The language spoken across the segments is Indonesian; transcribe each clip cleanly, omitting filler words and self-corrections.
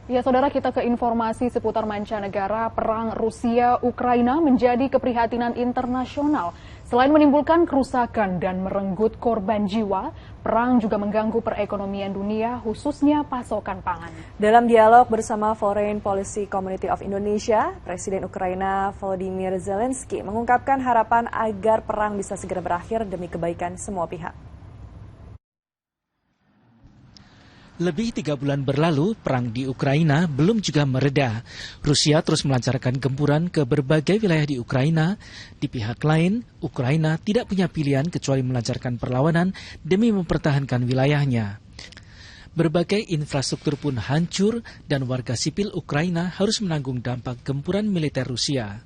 Ya, saudara, kita ke informasi seputar mancanegara. Perang Rusia-Ukraina menjadi keprihatinan internasional. Selain menimbulkan kerusakan dan merenggut korban jiwa, perang juga mengganggu perekonomian dunia, khususnya pasokan pangan. Dalam dialog bersama Foreign Policy Community of Indonesia, Presiden Ukraina Volodymyr Zelensky mengungkapkan harapan agar perang bisa segera berakhir demi kebaikan semua pihak. Lebih 3 bulan berlalu, perang di Ukraina belum juga mereda. Rusia terus melancarkan gempuran ke berbagai wilayah di Ukraina. Di pihak lain, Ukraina tidak punya pilihan kecuali melancarkan perlawanan demi mempertahankan wilayahnya. Berbagai infrastruktur pun hancur dan warga sipil Ukraina harus menanggung dampak gempuran militer Rusia.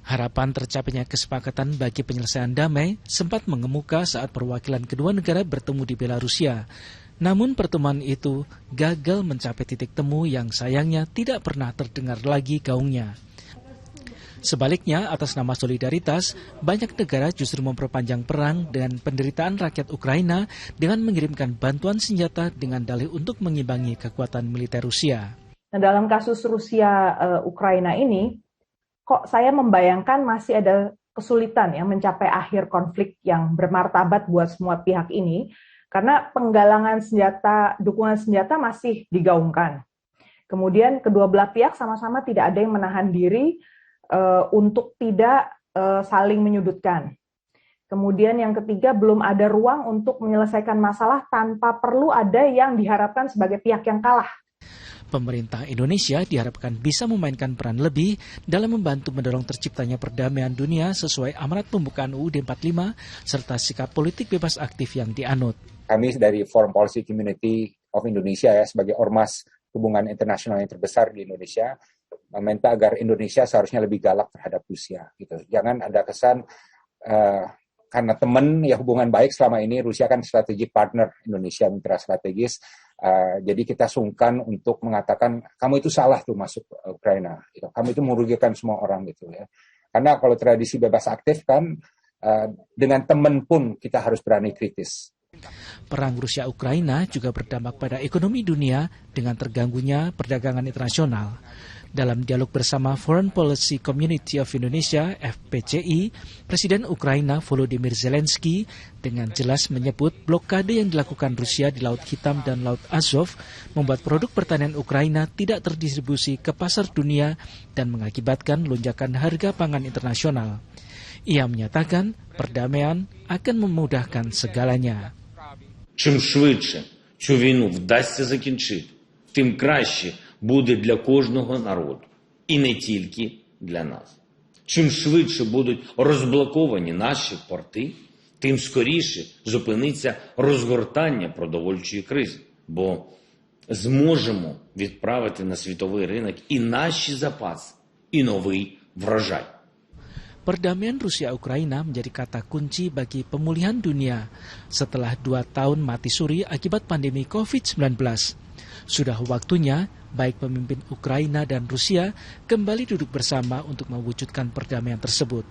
Harapan tercapainya kesepakatan bagi penyelesaian damai sempat mengemuka saat perwakilan kedua negara bertemu di Belarusia. Namun pertemuan itu gagal mencapai titik temu yang sayangnya tidak pernah terdengar lagi gaungnya. Sebaliknya, atas nama solidaritas, banyak negara justru memperpanjang perang dan penderitaan rakyat Ukraina dengan mengirimkan bantuan senjata dengan dalih untuk mengimbangi kekuatan militer Rusia. Nah, dalam kasus Rusia-Ukraina ini, kok saya membayangkan masih ada kesulitan ya mencapai akhir konflik yang bermartabat buat semua pihak ini, karena penggalangan senjata, dukungan senjata masih digaungkan. Kemudian kedua belah pihak sama-sama tidak ada yang menahan diri untuk tidak saling menyudutkan. Kemudian yang ketiga, belum ada ruang untuk menyelesaikan masalah tanpa perlu ada yang diharapkan sebagai pihak yang kalah. Pemerintah Indonesia diharapkan bisa memainkan peran lebih dalam membantu mendorong terciptanya perdamaian dunia sesuai amanat pembukaan UUD 45 serta sikap politik bebas aktif yang dianut. Kami dari Foreign Policy Community of Indonesia ya sebagai ormas hubungan internasional yang terbesar di Indonesia meminta agar Indonesia seharusnya lebih galak terhadap Rusia. Gitu. Jangan ada kesan karena teman ya hubungan baik selama ini Rusia kan strategic partner Indonesia mitra strategis. Jadi kita sungkan untuk mengatakan kamu itu salah tuh masuk Ukraina. Gitu. Kamu itu merugikan semua orang gitu ya. Karena kalau tradisi bebas aktif kan dengan teman pun kita harus berani kritis. Perang Rusia-Ukraina juga berdampak pada ekonomi dunia dengan terganggunya perdagangan internasional. Dalam dialog bersama Foreign Policy Community of Indonesia, FPCI, Presiden Ukraina Volodymyr Zelensky dengan jelas menyebut blokade yang dilakukan Rusia di Laut Hitam dan Laut Azov membuat produk pertanian Ukraina tidak terdistribusi ke pasar dunia dan mengakibatkan lonjakan harga pangan internasional. Ia menyatakan perdamaian akan memudahkan segalanya. Чим швидше цю війну вдасться закінчити, тим краще буде для кожного народу. І не тільки для нас. Чим швидше будуть розблоковані наші порти, тим скоріше зупиниться розгортання продовольчої кризи. Бо зможемо відправити на світовий ринок і наші запаси, і новий врожай. Perdamaian Rusia-Ukraina menjadi kata kunci bagi pemulihan dunia setelah 2 tahun mati suri akibat pandemi COVID-19. Sudah waktunya baik pemimpin Ukraina dan Rusia kembali duduk bersama untuk mewujudkan perdamaian tersebut.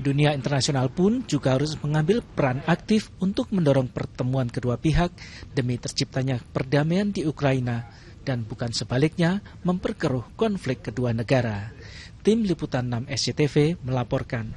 Dunia internasional pun juga harus mengambil peran aktif untuk mendorong pertemuan kedua pihak demi terciptanya perdamaian di Ukraina dan bukan sebaliknya memperkeruh konflik kedua negara. Tim Liputan 6 SCTV melaporkan.